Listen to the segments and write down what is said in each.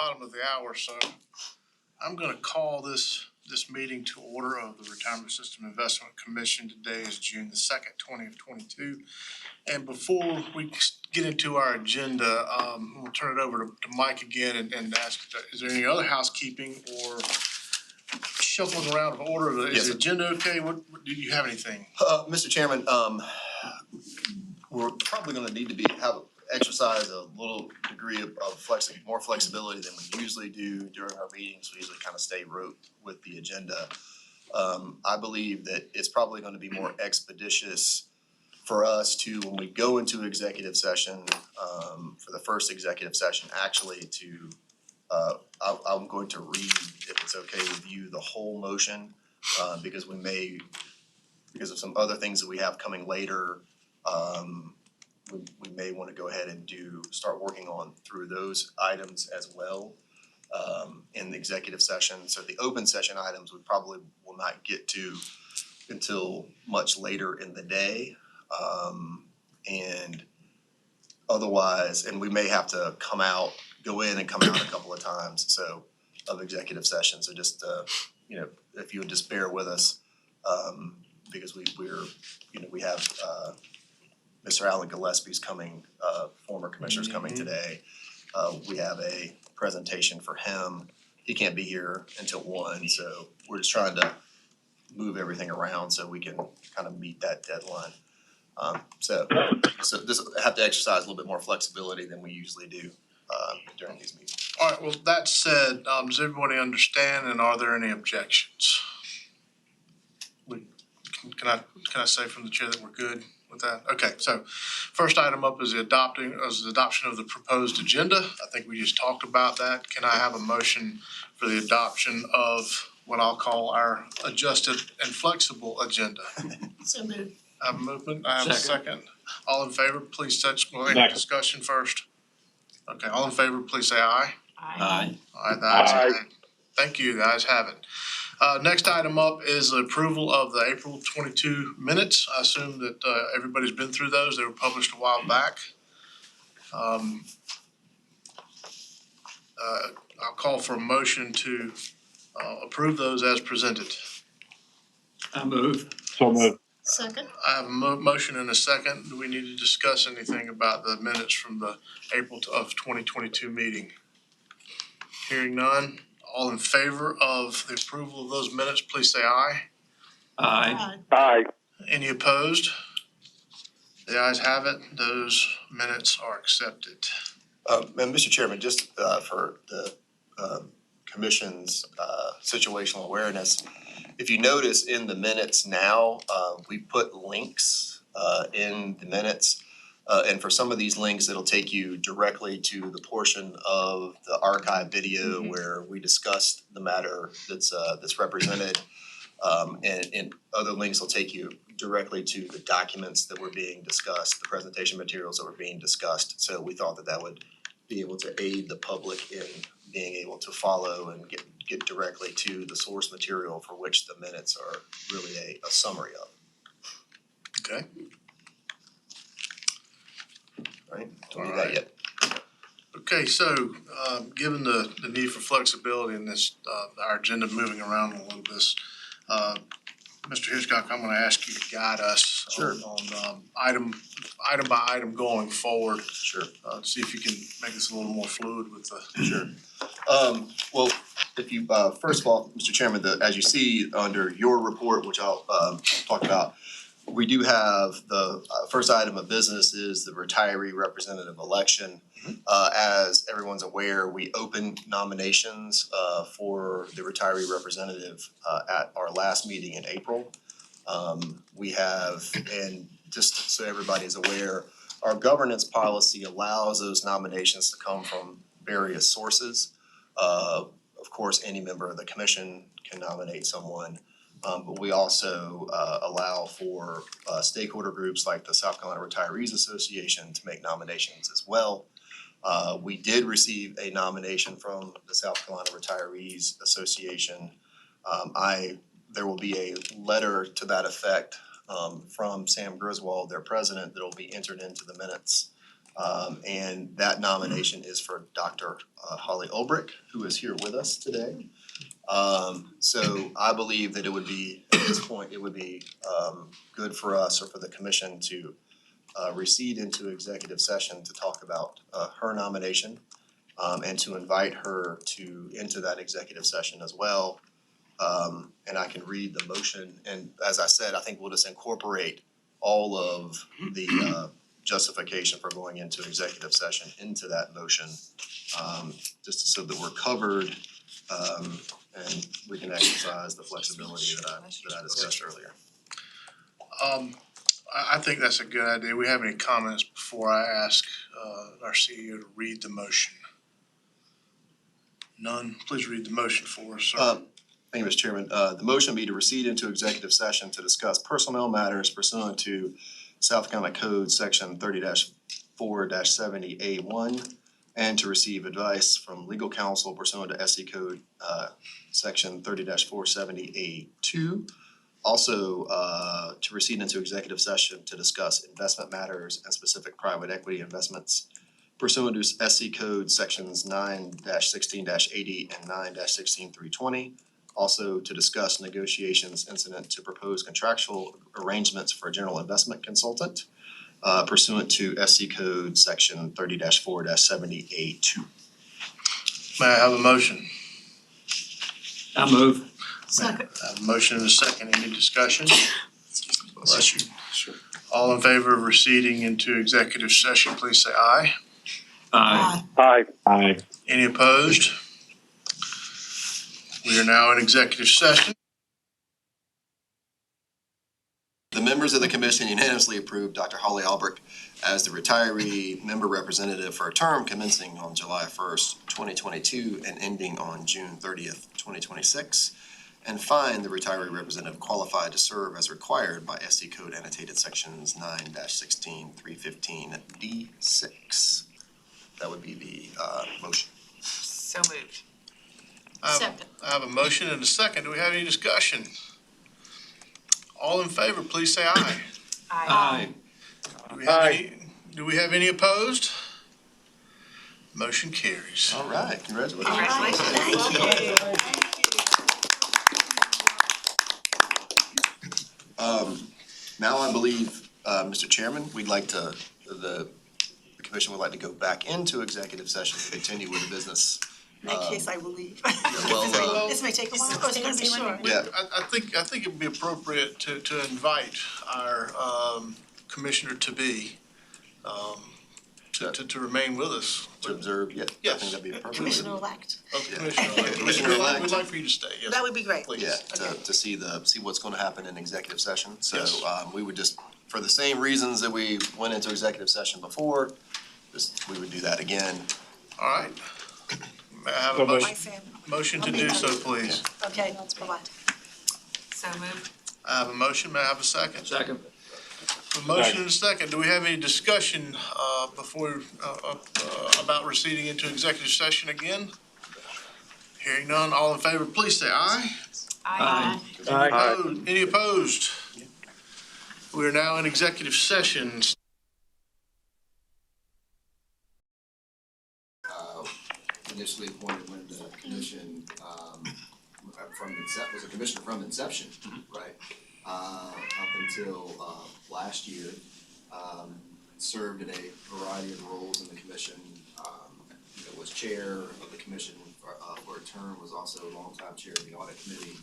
bottom of the hour, so I'm going to call this meeting to order of the Retirement System Investment Commission. Today is June the 2nd, 2022. And before we get into our agenda, we'll turn it over to Mike again and ask, is there any other housekeeping or shuffling around of order? Is the agenda okay? What do you have anything? Mr. Chairman, we're probably going to need to exercise a little degree of more flexibility than we usually do during our meetings. We usually kind of stay with the agenda. I believe that it's probably going to be more expeditious for us to, when we go into executive session, for the first executive session, actually to, I'm going to read, if it's okay with you, the whole motion, because of some other things that we have coming later, we may want to go ahead and start working on through those items as well in the executive session. So the open session items we probably will not get to until much later in the day. And otherwise, and we may have to go in and come out a couple of times, so of executive session. So just, if you would just bear with us, because we have, Mr. Alan Gillespie's coming, former commissioner's coming today. We have a presentation for him. He can't be here until 1, so we're just trying to move everything around so we can kind of meet that deadline. So this I have to exercise a little bit more flexibility than we usually do during these meetings. All right, well, that said, does everybody understand, and are there any objections? Can I say from the chair that we're good with that? Okay, so first item up is the adoption of the proposed agenda. I think we just talked about that. Can I have a motion for the adoption of what I'll call our adjusted and flexible agenda? So moved. I have a movement. I have a second. All in favor, please discussion first. Okay, all in favor, please say aye. Aye. Aye. The ayes have it. Thank you. The ayes have it. Next item up is the approval of the April 22 minutes. I assume that everybody's been through those. They were published a while back. I'll call for a motion to approve those as presented. I move. So moved. Second. I have a motion and a second. Do we need to discuss anything about the minutes from the April of 2022 meeting? Hearing none. All in favor of the approval of those minutes, please say aye. Aye. Aye. Any opposed? The ayes have it. Those minutes are accepted. And Mr. Chairman, just for the Commission's situational awareness, if you notice in the minutes now, we put links in the minutes. And for some of these links, it'll take you directly to the portion of the archive video where we discussed the matter that's represented. And other links will take you directly to the documents that were being discussed, the presentation materials that were being discussed. So we thought that would be able to aid the public in being able to follow and get directly to the source material for which the minutes are really a summary of. Okay. Right? Don't need that yet. Okay, so given the need for flexibility in this, our agenda moving around a little bit, Mr. Hitchcock, I'm going to ask you to guide us on item by item going forward. Sure. See if you can make this a little more fluid with the. Sure. Well, if you first of all, Mr. Chairman, as you see under your report, which I'll talk about, we do have the first item of business is the retiree representative election. As everyone's aware, we opened nominations for the retiree representative at our last meeting in April. We have, and just so everybody is aware, our governance policy allows those nominations to come from various sources. Of course, any member of the commission can nominate someone. But we also allow for stakeholder groups like the South Carolina Retirees Association to make nominations as well. We did receive a nomination from the South Carolina Retirees Association. There will be a letter to that effect from Sam Griswold, their president, that will be entered into the minutes And that nomination is for Dr. Holly Ulbrich, who is here with us today. So I believe that it would be, at this point, it would be good for us or for the commission to recede into executive session to talk about her nomination and to invite her into that executive session as well. And I can read the motion, and as I said, I think we'll just incorporate all of the justification for going into executive session into that motion, just so that we're covered, and we can exercise the flexibility that I discussed earlier. I think that's a good idea. We have any comments before I ask our CEO to read the motion? None? Please read the motion for us, sir. Thank you, Mr. Chairman. The motion be to recede into executive session to discuss personnel matters pursuant to South Carolina Code Section 30-4-70A1 and to receive advice from legal counsel pursuant to SC Code Section 30-470A2. Also, to recede into executive session to discuss investment matters and specific private equity investments pursuant to SC Code Sections 9-16-80 and 9-16320. Also, to discuss negotiations incident to propose contractual arrangements for a general investment consultant pursuant to SC Code Section 30-4-70A2. May I have a motion? I move. Second. I have a motion and a second. Any discussion? Bless you. Sure. All in favor of receding into executive session, please say aye. Aye. Aye. Aye. Any opposed? We are now in executive session. The members of the commission unanimously approved Dr. Holly Ulbrich as the retiree member representative for a term commencing on July 1st, 2022 and ending on June 30th, 2026. And find the retiree representative qualified to serve as required by SC Code annotated sections 9-16-315D6. That would be the motion. So moved. Second. I have a motion and a second. Do we have any discussion? All in favor, please say aye. Aye. Do we have any opposed? Motion carries. All right, congratulations. Congratulations. Now I believe, Mr. Chairman, the commission would like to go back into executive session to continue with the business. In that case, I will leave. well, This may take a while. It's gonna be short. Yeah, I think it would be appropriate to invite our commissioner-to-be to remain with us. to observe, yeah, I Yes. think that'd be appropriate. Commissioner-elect. Commissioner-elect. We'd like for you to stay, yes. That would be great. Please. Yeah, to see what's gonna happen in executive session. So, Yes. we would just, for the same reasons that we went into executive session before, we would do that again. All right. May I have a So motion, Bye, Sam. motion to I'll be do back. so, please? Okay, bye-bye. So moved. I have a motion. May I have a second? Second. A motion and a second. Do we have any discussion about receding into executive session again? Hearing none, all in favor, please say aye. Aye. Any opposed? We are now in executive session. Initially appointed when the commission, was a commissioner from inception, right? Up until, last year, served in a variety of roles in the commission. Was chair of the commission for a term, was also a longtime chair of the audit committee.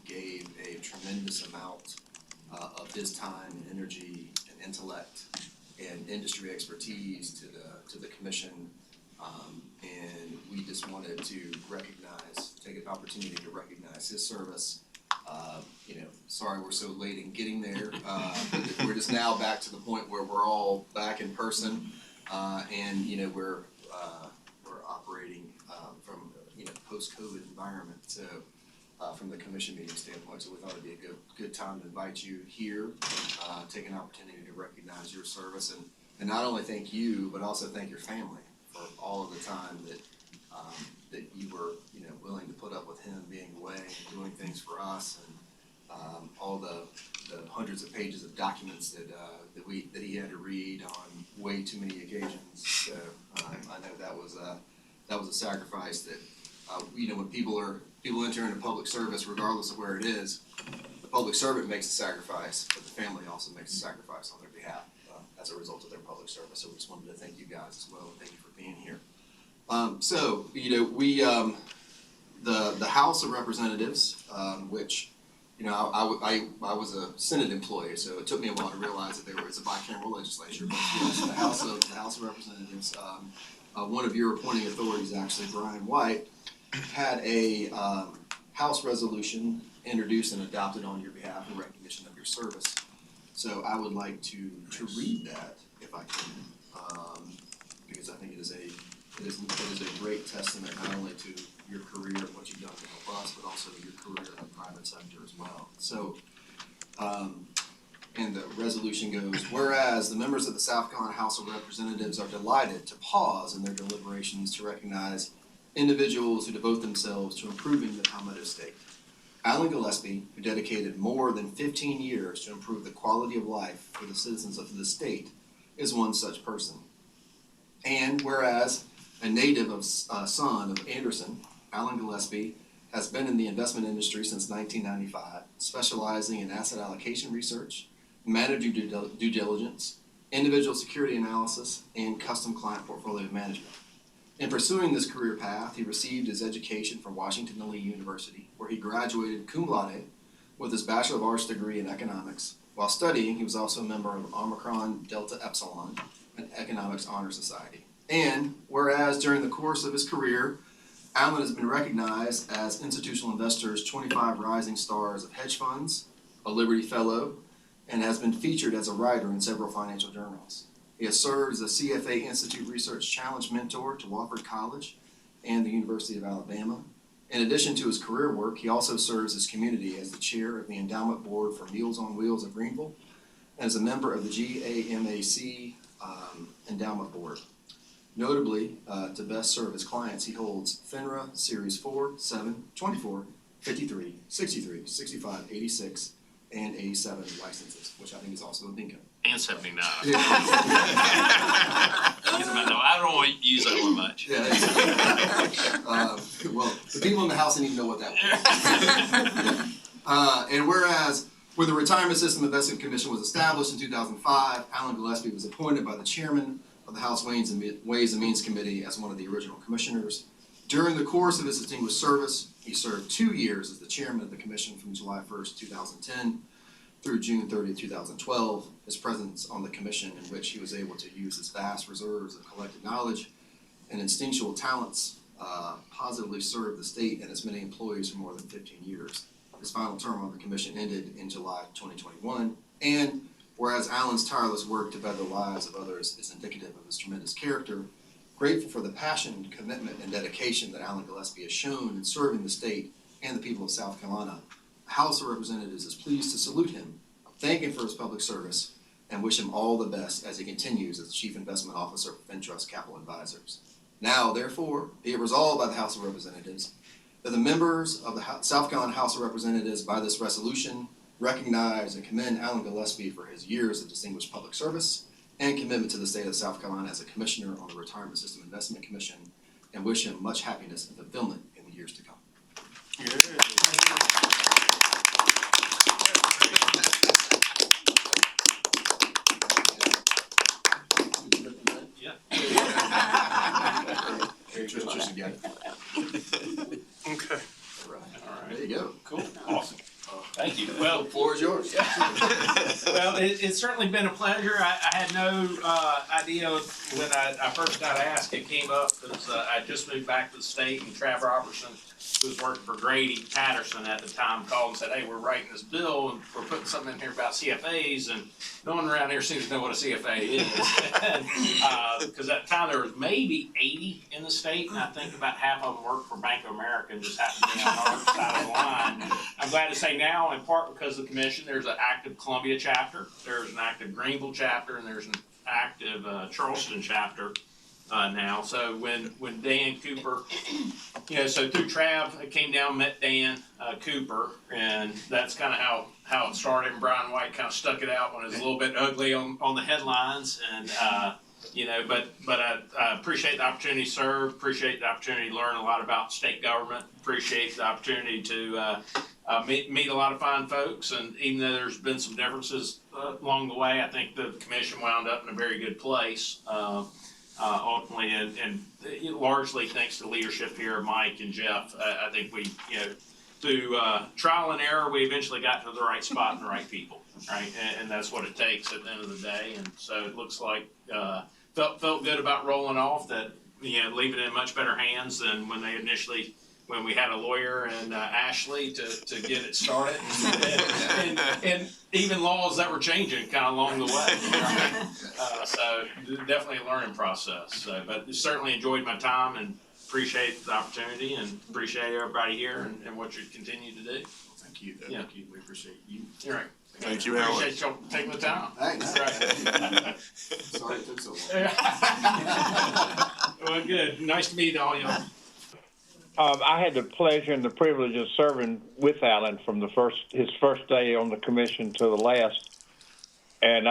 Gave a tremendous amount of his time and energy and intellect and industry expertise to the commission. And we just wanted to take an opportunity to recognize his service. Sorry we're so late in getting there. We're just now back to the point where we're all back in person, and we're operating from post-COVID environment. So from the commission meeting standpoint, so we thought it'd be a good time to invite you here, take an opportunity to recognize your service and not only thank you, but also thank your family for all of the time that you were, willing to put up with him being away and doing things for us, and all the hundreds of pages of documents that he had to read on way too many occasions. that was a sacrifice that, when people enter into public service, regardless of where it is, the public servant makes a sacrifice, but the family also makes a sacrifice on their behalf as a result of their public service. So we just wanted to thank you guys as well, and thank you for being here. The House of Representatives, which, I was a Senate employee, so it took me a while to realize that there was a bicameral legislature. But yes, the House of Representatives, one of your appointing authorities, actually, Brian White, had a House resolution introduced and adopted on your behalf in recognition of your service. So I would like to read that, if I can, because I think it is a great testament not only to your career and what you've done to help us, but also your career in the private sector as well. So, and the resolution goes, whereas the members of the South Carolina House of Representatives are delighted to pause in their deliberations to recognize individuals who devote themselves to improving the Palmetto State. Alan Gillespie, who dedicated more than 15 years to improve the quality of life for the citizens of the state, is one such person. And whereas a native son of Anderson, Alan Gillespie has been in the investment industry since 1995, specializing in asset allocation research, manager due diligence, individual security analysis, and custom client portfolio management. In pursuing this career path, he received his education from Washington Lee University, where he graduated cum laude with his Bachelor of Arts degree in economics. While studying, he was also a member of Omicron Delta Epsilon, an economics honor society. And whereas during the course of his career, Alan has been recognized as Institutional Investors 25 Rising Stars of Hedge Funds, a Liberty Fellow, and has been featured as a writer in several financial journals. He has served as a CFA Institute Research Challenge Mentor to Wofford College and the University of Alabama. In addition to his career work, he also serves his community as the chair of the Endowment Board for Meals on Wheels of Greenville and as a member of the GAMAC Endowment Board. Notably, to best serve his clients, he holds FINRA Series 4, 7, 24, 53, 63, 65, 86, and 87 licenses, which I think is also a bingo. And 79. Yeah. I don't want to use that one much. Yeah, well, the people in the house didn't even know what that was. And whereas, when the Retirement System Investment Commission was established in 2005, Alan Gillespie was appointed by the chairman of the House Ways and Means Committee as one of the original commissioners. During the course of his distinguished service, he served 2 years as the chairman of the commission from July 1st, 2010 through June 30th, 2012. His presence on the commission, in which he was able to use his vast reserves of collected knowledge and instinctual talents, positively served the state and its many employees for more than 15 years. His final term on the commission ended in July 2021, and whereas Alan's tireless work to better the lives of others is indicative of his tremendous character, grateful for the passion, commitment, and dedication that Alan Gillespie has shown in serving the state and the people of South Carolina, the House of Representatives is pleased to salute him, thank him for his public service, and wish him all the best as he continues as the Chief Investment Officer for FinTrust Capital Advisors. Now, therefore, be it resolved by the House of Representatives that the members of the South Carolina House of Representatives by this resolution recognize and commend Alan Gillespie for his years of distinguished public service and commitment to the state of South Carolina as a commissioner on the Retirement System Investment Commission, and wish him much happiness and fulfillment in the years to come. Yeah. Just again. Okay. All right. There you go. Cool. Awesome. Thank you. Well, The floor is yours. well, it's certainly been a pleasure. I had no idea when I first got asked. It came up because I just moved back to the state, and Trav Robertson, who was working for Grady Patterson at the time, called and said, "Hey, we're writing this bill and we're putting something in here about CFAs, and no one around here seems to know what a CFA is." Because at the time there was maybe 80 in the state, and I think about half of them worked for Bank of America and just happened to be on our side of the line. I'm glad to say now, in part because of the commission, there's an active Columbia chapter, there's an active Greenville chapter, and there's an active Charleston chapter now. So when Dan Cooper, so through Trav, I came down, met Dan Cooper, and that's kind of how it started. And Brian White kind of stuck it out when it was a little bit ugly on the headlines, and But I appreciate the opportunity to serve, appreciate the opportunity to learn a lot about state government, appreciate the opportunity to meet a lot of fine folks. And even though there's been some differences along the way, I think the commission wound up in a very good place ultimately, and largely thanks to the leadership here, Mike and Jeff. I think we, through trial and error, we eventually got to the right spot and the right people, right? And that's what it takes at the end of the day. And so it looks like felt good about rolling off, that leaving it in much better hands than when we had a lawyer and Ashley to get it started, and even laws that were changing kind of along the way. Right? So definitely a learning process. So, but certainly enjoyed my time and appreciate the opportunity and appreciate everybody here and what you continue to do. Thank you. Yeah. Thank you. We appreciate you. You're right. Thank you, Alan. Appreciate y'all taking the time. Thanks. Right. Sorry it took so long. Well, good. Nice to meet all y'all. I had the pleasure and the privilege of serving with Alan from his first day on the commission to the last, and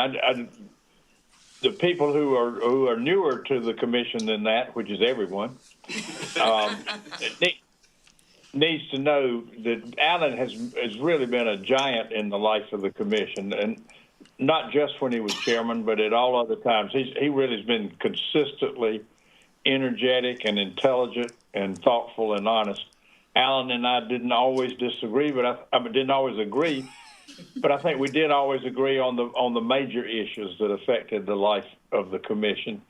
the people who are newer to the commission than that, which is everyone, needs to know that Alan has really been a giant in the life of the commission, and not just when he was chairman, but at all other times. He really has been consistently energetic and intelligent and thoughtful and honest. Alan and I didn't always disagree, but I didn't always agree, but I think we did always agree on the major issues that affected the life of the commission.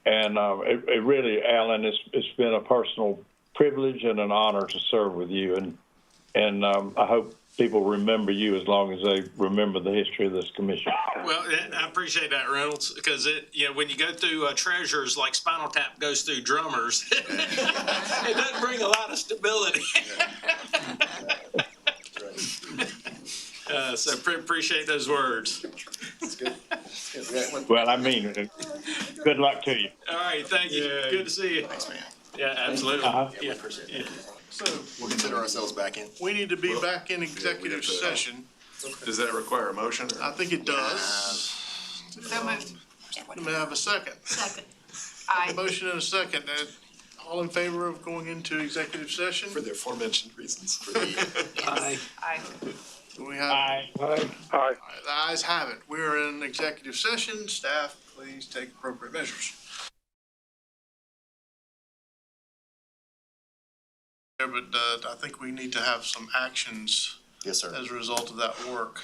And it really, Alan, it's been a personal privilege and an honor to serve with you, and I hope people remember you as long as they remember the history of this commission. Well, I appreciate that, Reynolds, because when you go through treasurers like Spinal Tap goes through drummers, it doesn't bring a lot of stability. So appreciate those words. It's good. It's good. Well, I mean, good luck to you. All right, thank you. Yeah. Good to see you. Thanks, man. Yeah, absolutely. Uh-huh. Yeah, we appreciate it. So We'll consider ourselves back in. we need to be back in executive session. Does that require a motion? I think it does. So moved. May I have a second? Second. Aye. Motion and a second. All in favor of going into executive session? For the aforementioned reasons. Aye. Aye. Do we have? Aye. All right, the ayes have it. We're in executive session. Staff, please take appropriate measures. Yeah, but I think we need to have some actions Yes, sir. as a result of that work.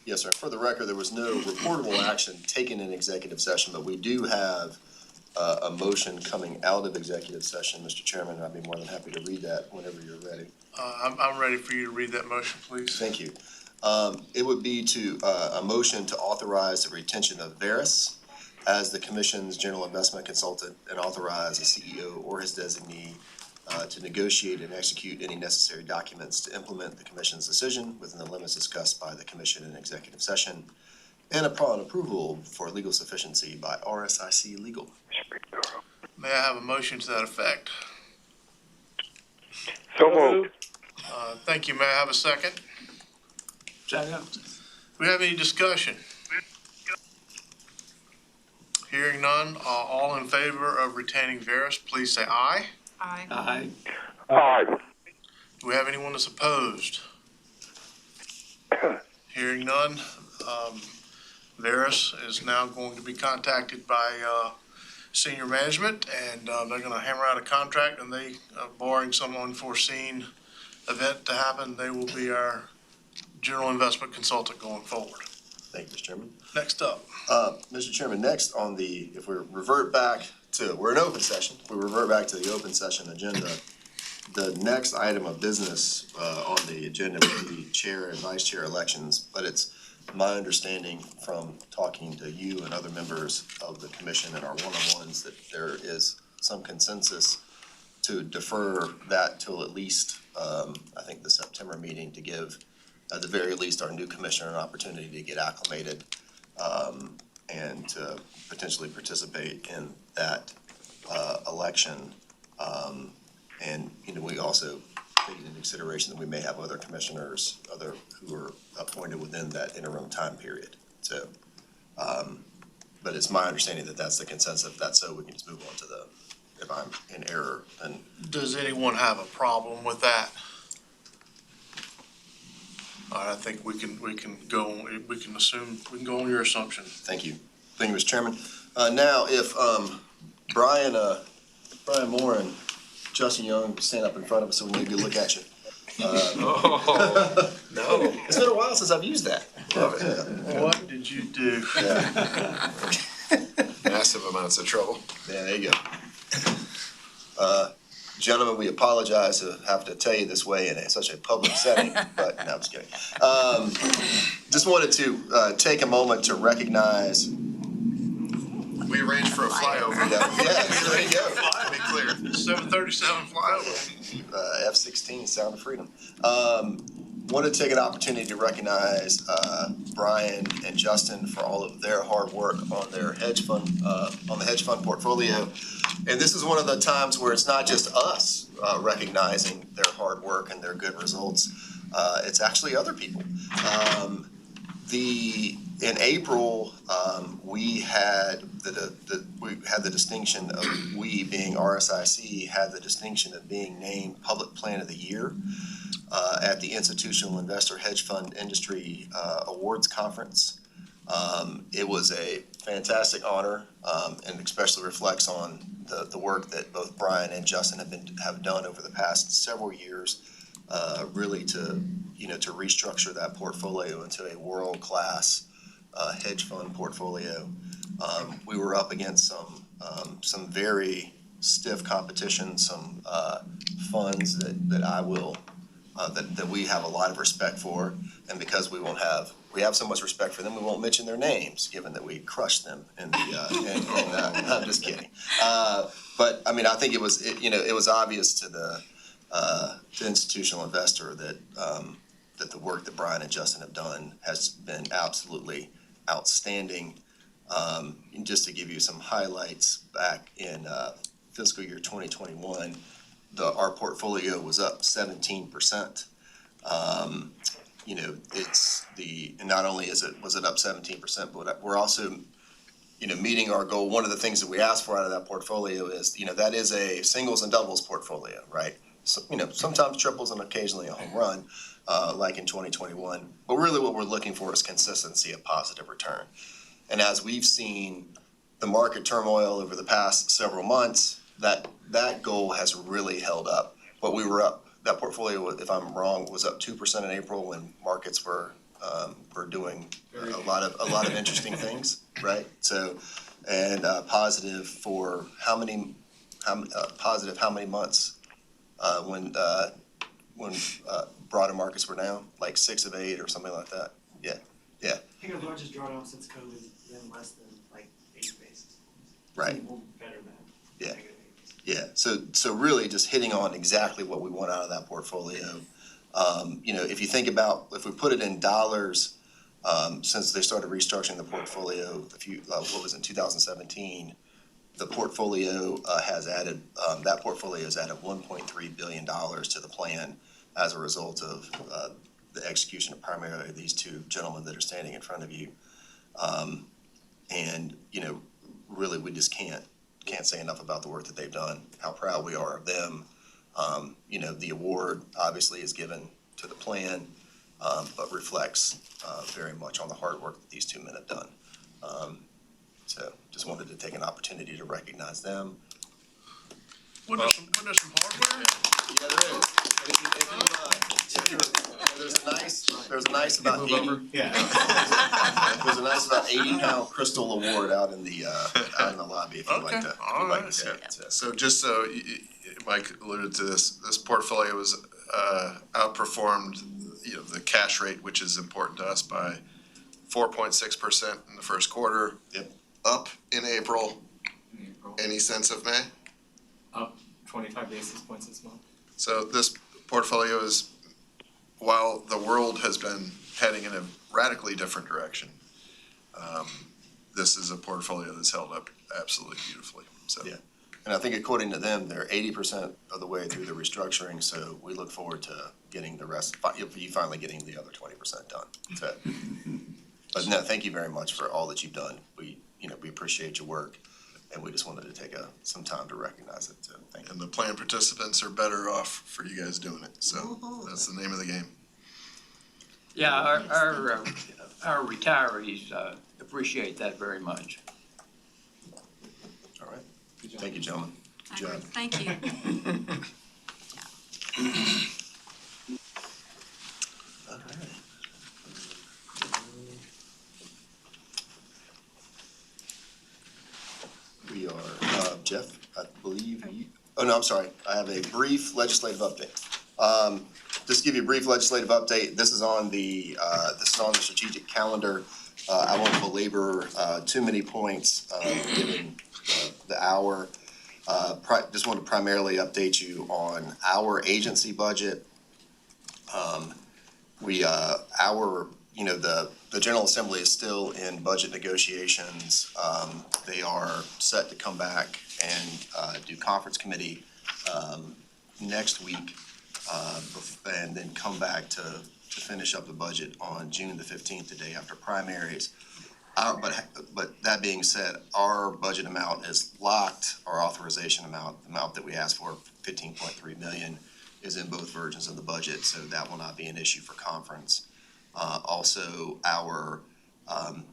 Yes, sir. For the record, there was no reportable action taken in executive session, but we do have a motion coming out of executive session, Mr. Chairman. I'd be more than happy to read that whenever you're ready. I'm ready for you to read that motion, please. Thank you. It would be a motion to authorize the retention of Veris as the commission's general investment consultant and authorize the CEO or his designee to negotiate and execute any necessary documents to implement the commission's decision within the limits discussed by the commission in executive session, and upon approval for legal sufficiency by RSIC Legal. May I have a motion to that effect? So moved. Thank you. May I have a second? Second. Do we have any discussion? Hearing none, all in favor of retaining Veris, please say aye. Aye. Aye. Do we have anyone that's opposed? Hearing none, Veris is now going to be contacted by senior management, and they're gonna hammer out a contract, and they, barring some unforeseen event to happen, they will be our general investment consultant going forward. Thank you, Mr. Chairman. Next up. Mr. Chairman, next on if we revert back we're in open session, if we revert back to the open session agenda, the next item of business on the agenda would be chair and vice chair elections, but it's my understanding from talking to you and other members of the commission and our one-on-ones that there is some consensus to defer that till at least, I think, the September meeting, to give, at the very least, our new commissioner an opportunity to get acclimated and to potentially participate in that election. And, we also take into consideration that we may have other commissioners, who are appointed within that interim time period. So but it's my understanding that that's the consensus. If that's so, we can just move on to if I'm in error, then Does anyone have a problem with that? All right, I think we can go, we can go on your assumption. thank you. Thank you, Mr. Chairman. Now, if Brian Moore and Justin Young stand up in front of us so we can get a good look at you. Oh, no. It's been a while since I've used that. What did you do? Yeah, Massive amounts of trouble. yeah, there you go. Gentlemen, we apologize to have to tell you this way in such a public setting, but no, I'm just kidding. Just wanted to take a moment to recognize. We arranged for a flyover. Yes, there you go. To be clear. 737 flyover. F-16, Sound of Freedom. Want to take an opportunity to recognize Brian and Justin for all of their hard work on their hedge fund, on the hedge fund portfolio. And this is one of the times where it's not just us recognizing their hard work and their good results. It's actually other people. In April, we had the distinction of, we being RSIC, had the distinction of being named Public Plan of the Year at the Institutional Investor Hedge Fund Industry Awards Conference. It was a fantastic honor, and especially reflects on the work that both Brian and Justin have done over the past several years, really to restructure that portfolio into a world-class hedge fund portfolio. We were up against some very stiff competition, some funds that we have a lot of respect for, and because we have so much respect for them, we won't mention their names, given that we crushed them in the. I'm just kidding. But I mean, I think it was obvious to the institutional investor that the work that Brian and Justin have done has been absolutely outstanding. And just to give you some highlights, back in fiscal year 2021, our portfolio was up 17%. And not only was it up 17%, but we're also, meeting our goal. One of the things that we asked for out of that portfolio is, that is a singles and doubles portfolio, right? So, sometimes triples and occasionally a home run, like in 2021. But really what we're looking for is consistency of positive return. And as we've seen the market turmoil over the past several months, that goal has really held up. But we were up, that portfolio, if I'm wrong, was up 2% in April when markets were doing a lot of interesting things, right? So, and positive for how many months when broader markets were down, like 6 of 8 or something like that. Yeah. I think our largest drawdown since COVID has been less than like 8 basis. Right. Better than. Yeah. Yeah, so really just hitting on exactly what we want out of that portfolio. If you think about, if we put it in dollars, since they started restructuring the portfolio, what was in 2017, the portfolio has added $1.3 billion to the plan as a result of the execution of primarily these two gentlemen that are standing in front of you. And really we just can't say enough about the work that they've done, how proud we are of them. The award obviously is given to the plan, but reflects very much on the hard work that these two men have done. So just wanted to take an opportunity to recognize them. Wasn't there some hardware? Yeah, there is. There's a nice about 80. Yeah. There's a nice about 80-pound crystal award out in the lobby if you'd like to. All right. To see it. So, So just so Mike alluded to this portfolio was outperformed, the cash rate, which is important to us, by 4.6% in the first quarter. Yep. Up in April. Any sense of May? Up 25 basis points this month. So this portfolio is, while the world has been heading in a radically different direction, this is a portfolio that's held up absolutely beautifully. So. Yeah. And I think according to them, they're 80% of the way through the restructuring, so we look forward to getting the rest, you finally getting the other 20% done. So, but no, thank you very much for all that you've done. We we appreciate your work, and we just wanted to take some time to recognize it, so thank you. And the plan participants are better off for you guys doing it, so that's the name of the game. Yeah, our retirees appreciate that very much. All right, thank you, gentlemen. Good job. Thank you. All right. We are, Jeff, I believe you, oh no, I'm sorry, I have a brief legislative update. Just to give you a brief legislative update, this is on the strategic calendar. I won't belabor too many points given the hour. Just want to primarily update you on our agency budget. The General Assembly is still in budget negotiations. They are set to come back and do conference committee next week, and then come back to finish up the budget on June the 15th, the day after primaries. But that being said, our budget amount is locked. Our authorization amount, the amount that we asked for, 15.3 million, is in both versions of the budget, so that will not be an issue for conference. Also,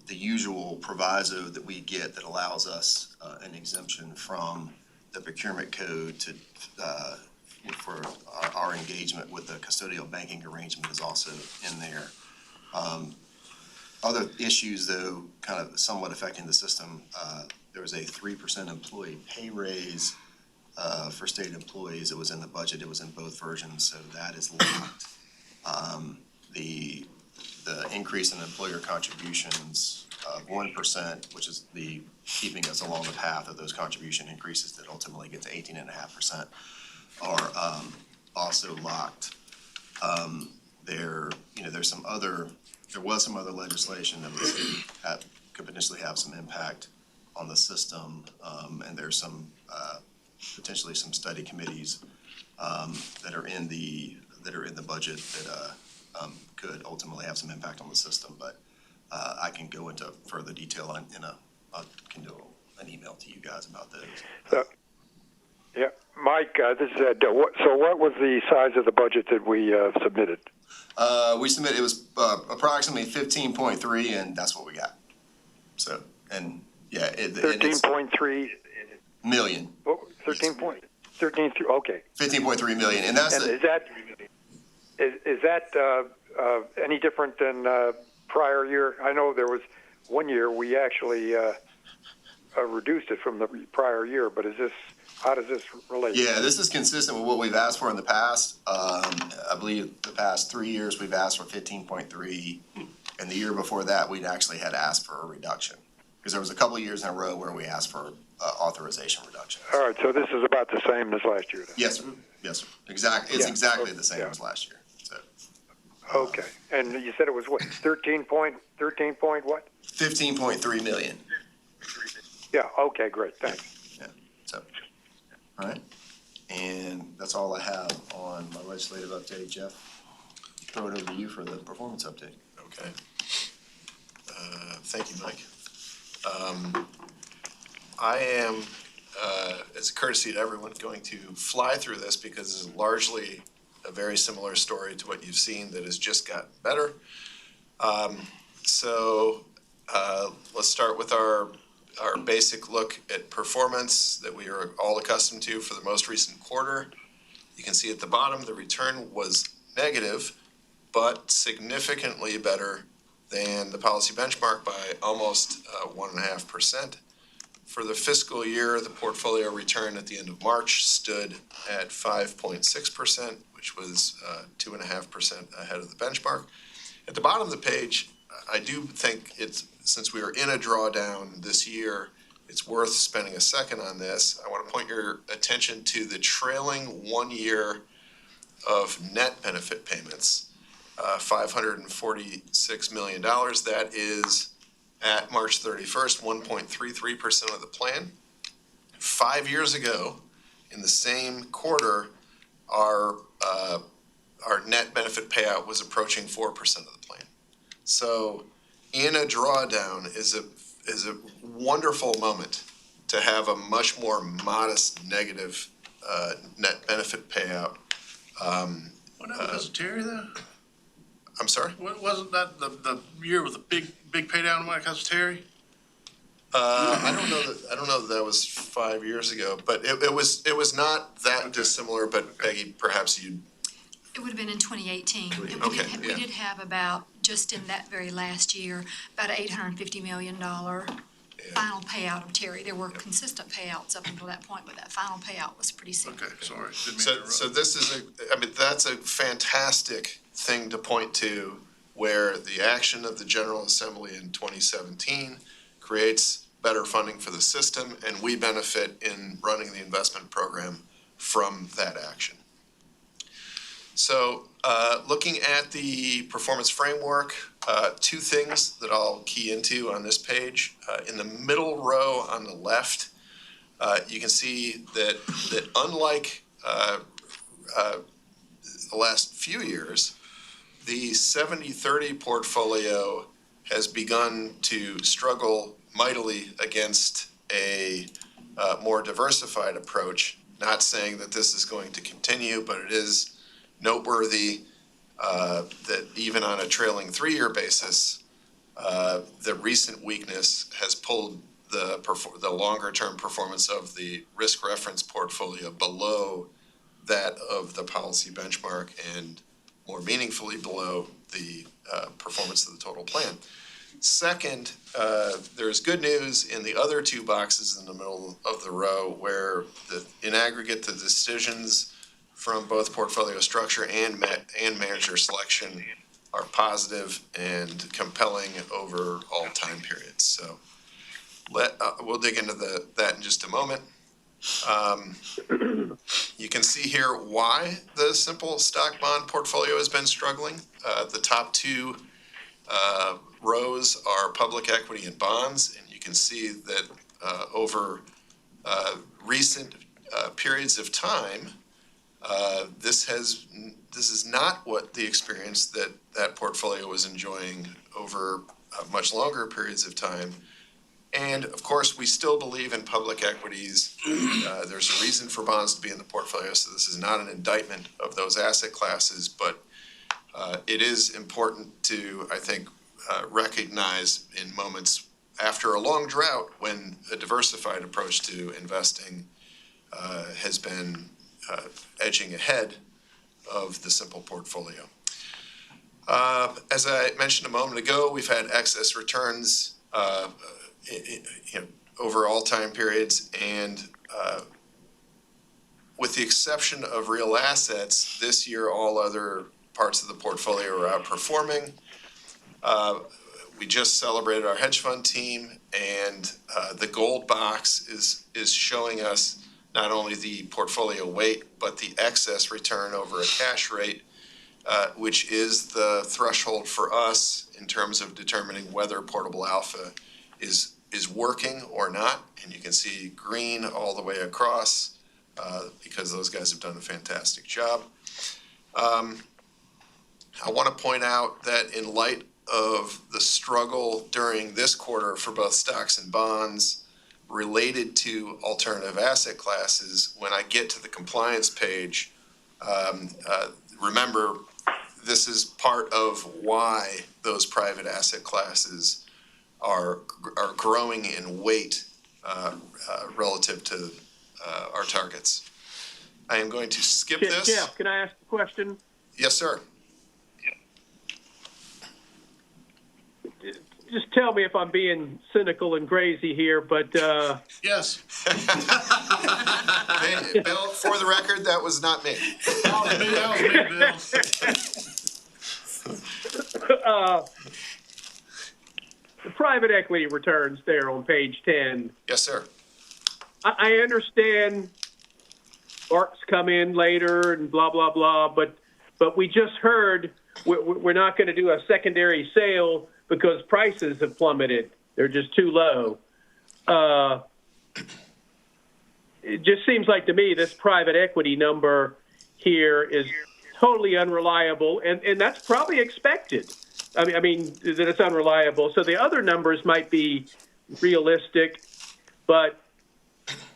the usual proviso that we get that allows us an exemption from the procurement code for our engagement with the custodial banking arrangement is also in there. Other issues, though, kind of somewhat affecting the system, there was a 3% employee pay raise for state employees. It was in the budget. It was in both versions, so that is locked. The increase in employer contributions of 1%, which is keeping us along the path of those contribution increases that ultimately get to 18.5%, are also locked. There was some other legislation that could potentially have some impact on the system, and there's potentially some study committees that are in the budget that could ultimately have some impact on the system, but I can go into further detail I can do an email to you guys about those. Yeah, Mike, this is Ed. So what was the size of the budget that we submitted? We submitted, it was approximately 15.3, and that's what we got. So, and yeah. 13.3 million. Oh, 13.13, okay. 15.3 million, and that's and is that any different than prior year? I know there was one year we actually reduced it from the prior year, but how does this relate? Yeah, this is consistent with what we've asked for in the past. I believe the past 3 years we've asked for 15.3, and the year before that we'd actually had asked for a reduction, because there was a couple of years in a row where we asked for authorization reduction. All right, so this is about the same as last year then? Yes, sir. Yes, sir. Exactly. It's exactly the same as last year. So. Okay, and you said it was what, 13 point what? 15.3 million. Yeah, okay, great, thanks. Yeah, so, all right. And that's all I have on my legislative update. Jeff, throw it over to you for the performance update. Okay. Thank you, Mike. I am, as a courtesy to everyone, going to fly through this because it's largely a very similar story to what you've seen that has just gotten better. Let's start with our basic look at performance that we are all accustomed to for the most recent quarter. You can see at the bottom the return was negative, but significantly better than the policy benchmark by almost 1.5%. For the fiscal year, the portfolio return at the end of March stood at 5.6%, which was 2.5% ahead of the benchmark. At the bottom of the page, I do think since we are in a drawdown this year, it's worth spending a second on this. I want to point your attention to the trailing 1 year of net benefit payments, $546 million. That is at March 31st, 1.33% of the plan. 5 years ago, in the same quarter, our net benefit payout was approaching 4% of the plan. So in a drawdown is a wonderful moment to have a much more modest negative net benefit payout. Wasn't that because of Terry though? I'm sorry? Wasn't that the year with the big pay down because of Terry? I don't know that was 5 years ago, but it was not that dissimilar, but Peggy, perhaps you'd. It would have been in 2018. And Okay, we yeah. did have about, just in that very last year, about an $850 million final payout of Terry. There were consistent payouts up until that point, but that final payout was pretty significant. Okay, sorry. Didn't mean to interrupt. So this is that's a fantastic thing to point to, where the action of the General Assembly in 2017 creates better funding for the system, and we benefit in running the investment program from that action. So looking at the performance framework, two things that I'll key into on this page. In the middle row on the left, you can see that unlike the last few years, the 70-30 portfolio has begun to struggle mightily against a more diversified approach. Not saying that this is going to continue, but it is noteworthy that even on a trailing 3-year basis, the recent weakness has pulled the longer-term performance of the risk reference portfolio below that of the policy benchmark and more meaningfully below the performance of the total plan. Second, there's good news in the other two boxes in the middle of the row, where in aggregate the decisions from both portfolio structure and manager selection are positive and compelling over all time periods. So we'll dig into that in just a moment. You can see here why the simple stock bond portfolio has been struggling. The top two rows are public equity and bonds, and you can see that over recent periods of time, this is not what the experience that portfolio was enjoying over much longer periods of time. And of course, we still believe in public equities. There's a reason for bonds to be in the portfolio, so this is not an indictment of those asset classes, but it is important to, I think, recognize in moments after a long drought when a diversified approach to investing has been edging ahead of the simple portfolio. As I mentioned a moment ago, we've had excess returns over all time periods, and with the exception of real assets, this year all other parts of the portfolio are outperforming. We just celebrated our hedge fund team, and the gold box is showing us not only the portfolio weight, but the excess return over a cash rate, which is the threshold for us in terms of determining whether portable alpha is working or not. And you can see green all the way across because those guys have done a fantastic job. I want to point out that in light of the struggle during this quarter for both stocks and bonds related to alternative asset classes, when I get to the compliance page, remember, this is part of why those private asset classes are growing in weight relative to our targets. I am going to skip this. Jeff, can I ask a question? Yes, sir. Just tell me if I'm being cynical and crazy here, but Yes. Hey, Bill, for the record, that was not me. That was me, Bill. the private equity returns there on page 10. Yes, sir. I understand ARCs come in later and blah, blah, blah, but we just heard we're not going to do a secondary sale because prices have plummeted. They're just too low. It just seems like to me this private equity number here is totally unreliable, and that's probably expected. I mean that it's unreliable. So the other numbers might be realistic, but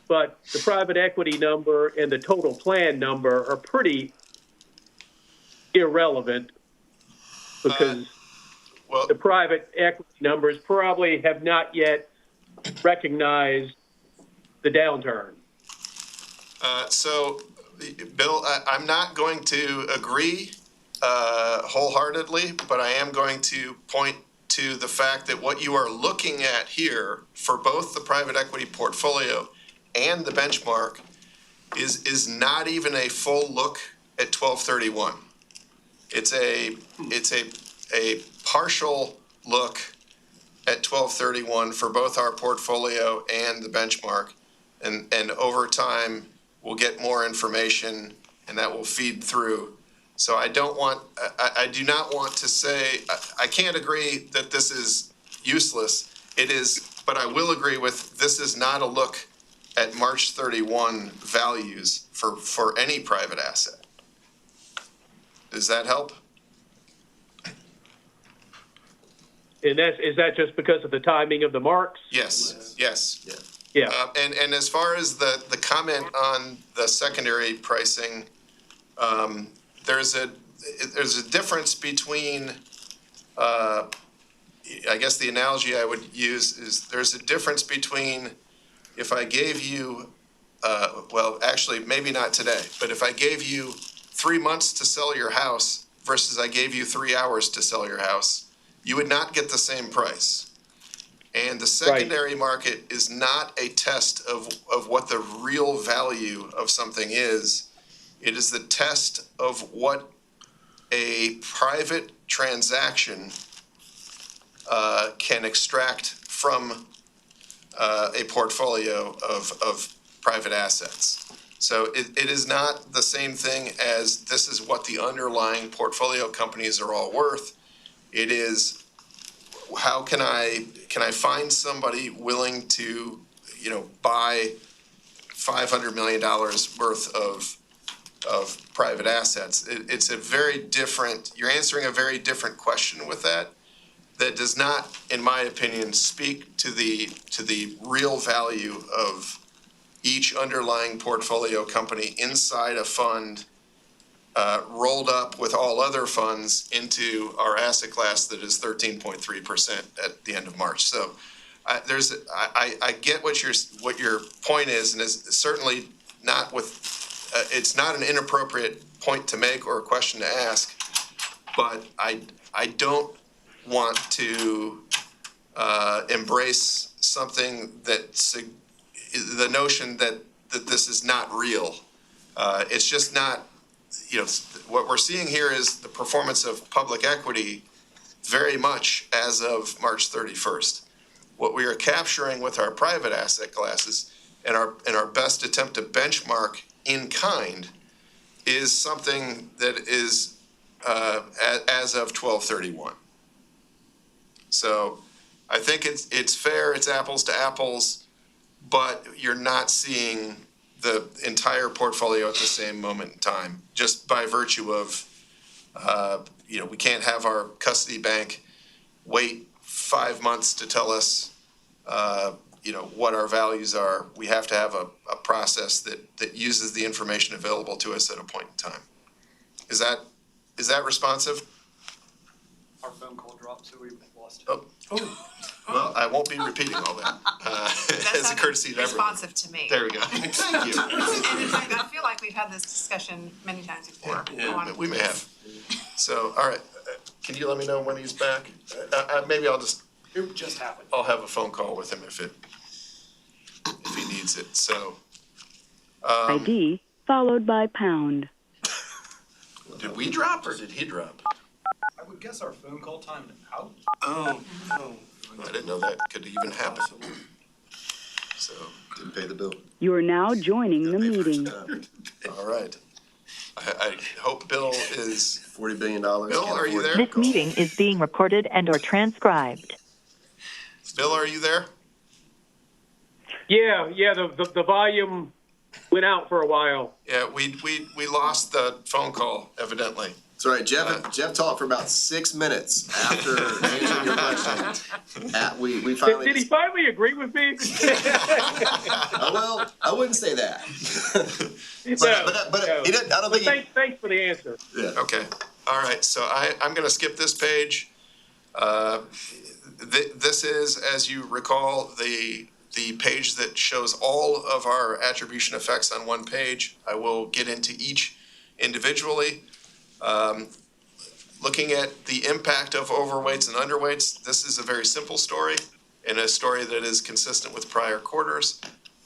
the private equity number and the total plan number are pretty irrelevant because well, the private equity numbers probably have not yet recognized the downturn. So, Bill, I'm not going to agree wholeheartedly, but I am going to point to the fact that what you are looking at here for both the private equity portfolio and the benchmark is not even a full look at 12/31. It's a partial look at 12/31 for both our portfolio and the benchmark. And over time, we'll get more information and that will feed through. So I do not want to say, I can't agree that this is useless. It is, but I will agree with, this is not a look at March 31 values for any private asset. Does that help? And is that just because of the timing of the marks? Yes, yes. Yeah. And as far as the comment on the secondary pricing, there's a difference between, I guess the analogy I would use is there's a difference between if I gave you, well, actually, maybe not today, but if I gave you 3 months to sell your house versus I gave you 3 hours to sell your house, you would not get the same price. And the secondary market is not a test of what the real value of something is. It is the test of what a private transaction can extract from a portfolio of private assets. So it is not the same thing as this is what the underlying portfolio companies are all worth. It is, how can I find somebody willing to, buy $500 million worth of private assets? It's a very different, you're answering a very different question with that does not, in my opinion, speak to the real value of each underlying portfolio company inside a fund, rolled up with all other funds into our asset class that is 13.3% at the end of March. So I get what your point is, and is certainly not it's not an inappropriate point to make or a question to ask, but I don't want to embrace something the notion that this is not real. It's just not. What we're seeing here is the performance of public equity very much as of March 31st. What we are capturing with our private asset classes and our best attempt to benchmark in kind is something that is as of 12/31. So I think it's fair, it's apples to apples, but you're not seeing the entire portfolio at the same moment in time, just by virtue of, we can't have our custody bank wait 5 months to tell us, what our values are. We have to have a process that uses the information available to us at a point in time. Is that responsive? Our phone call dropped, so we lost it. Oh. Well, I won't be repeating all that, as a courtesy to everyone. Responsive to me. There we go. Thank you. And in fact, I feel like we've had this discussion many times before. Yeah, we may have. So, all right, can you let me know when he's back? Maybe It just happened. I'll have a phone call with him if he needs it, so. ID followed by pound. Did we drop or did he drop? I would guess our phone call timed out. Oh. I didn't know that could even happen. So, Didn't pay the bill. You are now joining the meeting. all right. I hope Bill is, $40 billion. Bill, are you there? This meeting is being recorded and/or transcribed. Bill, are you there? Yeah, the volume went out for a while. Yeah, we lost the phone call evidently. It's all right, Jeff talked for about 6 minutes after answering your question. We finally. Did he finally agree with me? Oh, well, I wouldn't say that. But he didn't, I don't think Thanks for the answer. Yeah. Okay, all right, so I'm gonna skip this page. This is, as you recall, the page that shows all of our attribution effects on one page. I will get into each individually. Looking at the impact of overweights and underweights, this is a very simple story and a story that is consistent with prior quarters.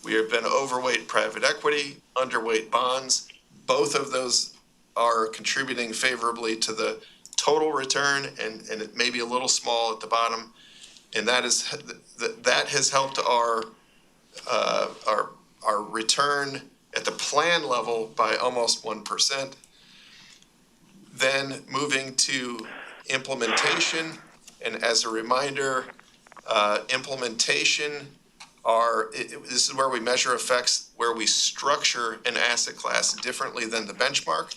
We have been overweight private equity, underweight bonds. Both of those are contributing favorably to the total return, and it may be a little small at the bottom. And that has helped our return at the plan level by almost 1%. Then moving to implementation, and as a reminder, implementation this is where we measure effects, where we structure an asset class differently than the benchmark.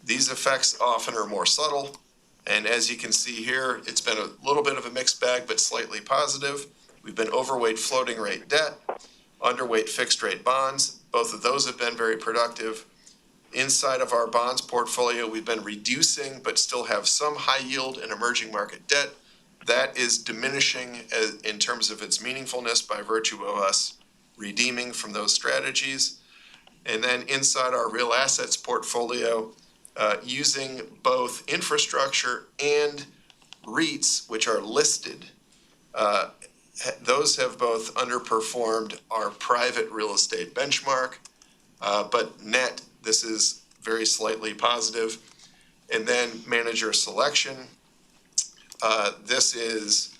These effects often are more subtle, and as you can see here, it's been a little bit of a mixed bag, but slightly positive. We've been overweight floating rate debt, underweight fixed rate bonds. Both of those have been very productive. Inside of our bonds portfolio, we've been reducing, but still have some high yield and emerging market debt. That is diminishing in terms of its meaningfulness by virtue of us redeeming from those strategies. And then inside our real assets portfolio, using both infrastructure and REITs, which are listed, those have both underperformed our private real estate benchmark, but net, this is very slightly positive. And then manager selection. This is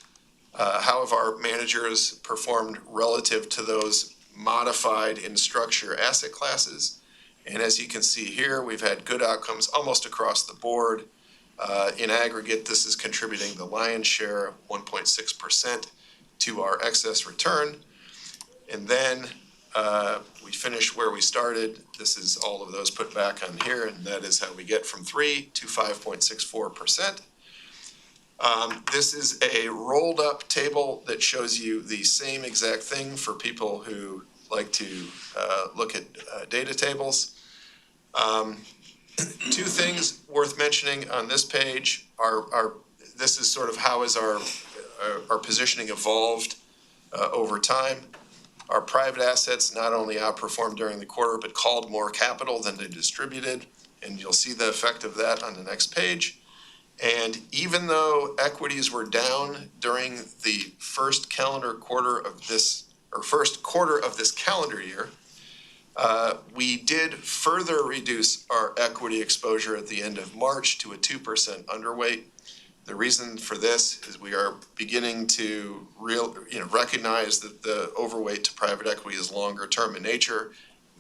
how have our managers performed relative to those modified in structure asset classes. And as you can see here, we've had good outcomes almost across the board. In aggregate, this is contributing the lion's share, 1.6% to our excess return. And then we finish where we started. This is all of those put back on here, and that is how we get from 3 to 5.64%. This is a rolled up table that shows you the same exact thing for people who like to look at data tables. Two things worth mentioning on this page are this is sort of how is our positioning evolved over time. Our private assets not only outperformed during the quarter, but called more capital than they distributed. And you'll see the effect of that on the next page. And even though equities were down during the first quarter of this calendar year, we did further reduce our equity exposure at the end of March to a 2% underweight. The reason for this is we are beginning to recognize that the overweight to private equity is longer term in nature.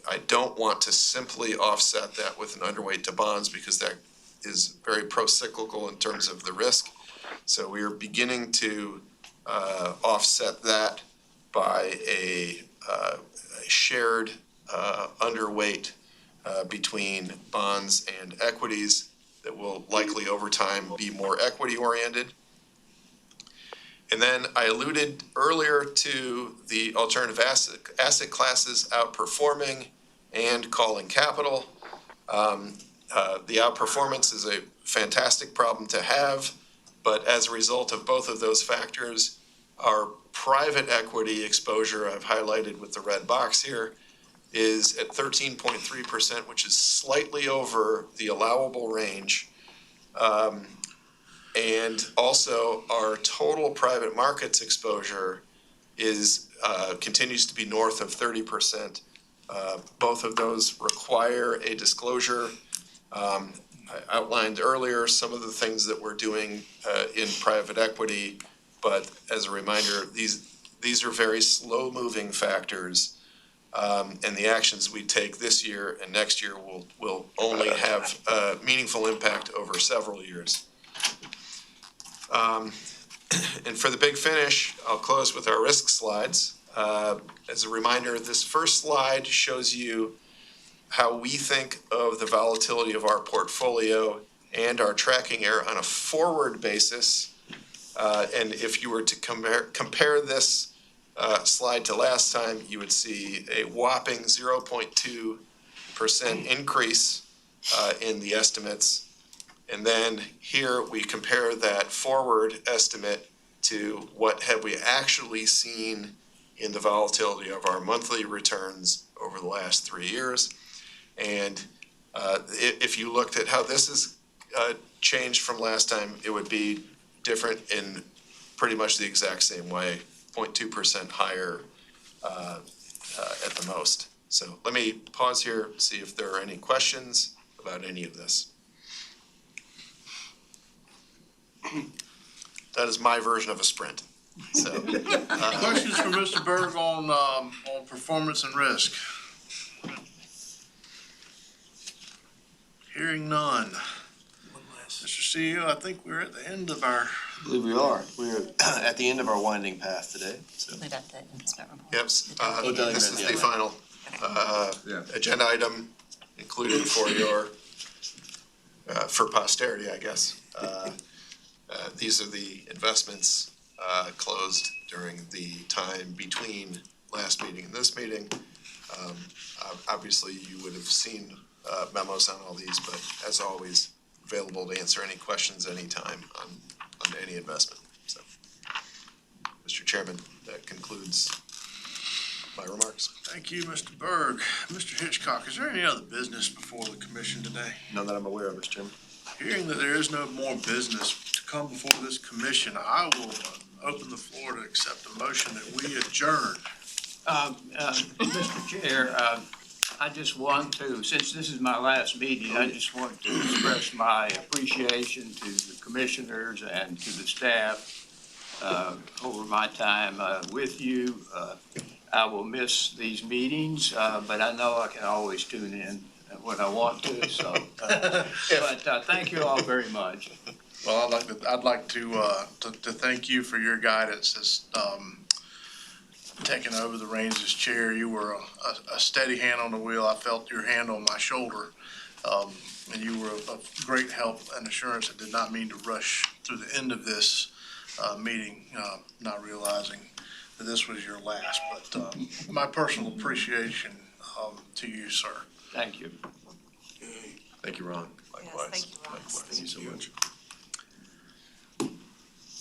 I don't want to simply offset that with an underweight to bonds because that is very pro-cyclical in terms of the risk. So we are beginning to offset that by a shared underweight between bonds and equities that will likely over time be more equity oriented. And then I alluded earlier to the alternative asset classes outperforming and calling capital. The outperformance is a fantastic problem to have, but as a result of both of those factors, our private equity exposure, I've highlighted with the red box here, is at 13.3%, which is slightly over the allowable range. And also our total private markets exposure continues to be north of 30%. Both of those require a disclosure. I outlined earlier some of the things that we're doing in private equity, but as a reminder, these are very slow moving factors. And the actions we take this year and next year will only have a meaningful impact over several years. And for the big finish, I'll close with our risk slides. As a reminder, this first slide shows you how we think of the volatility of our portfolio and our tracking error on a forward basis. And if you were to compare this slide to last time, you would see a whopping 0.2% increase in the estimates. And then here we compare that forward estimate to what have we actually seen in the volatility of our monthly returns over the last 3 years. And if you looked at how this is changed from last time, it would be different in pretty much the exact same way, 0.2% higher at the most. So let me pause here, see if there are any questions about any of this. That is my version of a sprint. So, Questions for Mr. Berg on performance and risk? Hearing none. Mr. CEO, I think we're at the end of our. I believe we are. We're at the end of our winding path today, so. Yep, this is Yeah. the final agenda item included for your, for posterity, I guess. These are the investments closed during the time between last meeting and this meeting. Obviously, you would have seen memos on all these, but as always, available to answer any questions anytime on any investment. So, Mr. Chairman, that concludes my remarks. Thank you, Mr. Berg. Mr. Hitchcock, is there any other business before the commission today? None that I'm aware of, Mr. Chairman. Hearing that there is no more business to come before this commission, I will open the floor to accept a motion that we adjourn. Mr. Chair, I just want to, since this is my last meeting, I just want to express my appreciation to the commissioners and to the staff over my time with you. I will miss these meetings, but I know I can always tune in when I want to, so. But thank you all very much. Well, I'd like to thank you for your guidance as taking over the reins as chair. You were a steady hand on the wheel. I felt your hand on my shoulder, and you were a great help and assurance. I did not mean to rush through the end of this meeting, not realizing that this was your last. But my personal appreciation to you, sir. Thank you. Thank you, Ron. Likewise. Thank you, Ron. Likewise. Thank you so much.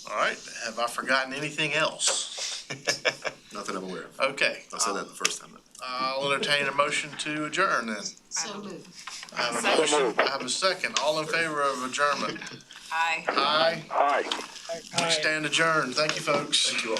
All right, have I forgotten anything else? Not that I'm aware of. Okay. I said that the first time. I'll entertain a motion to adjourn then. So moved. I have a motion, I have a second. All in favor of adjournment? Aye. Aye. Aye. We stand adjourned. Thank you, folks. Thank you all.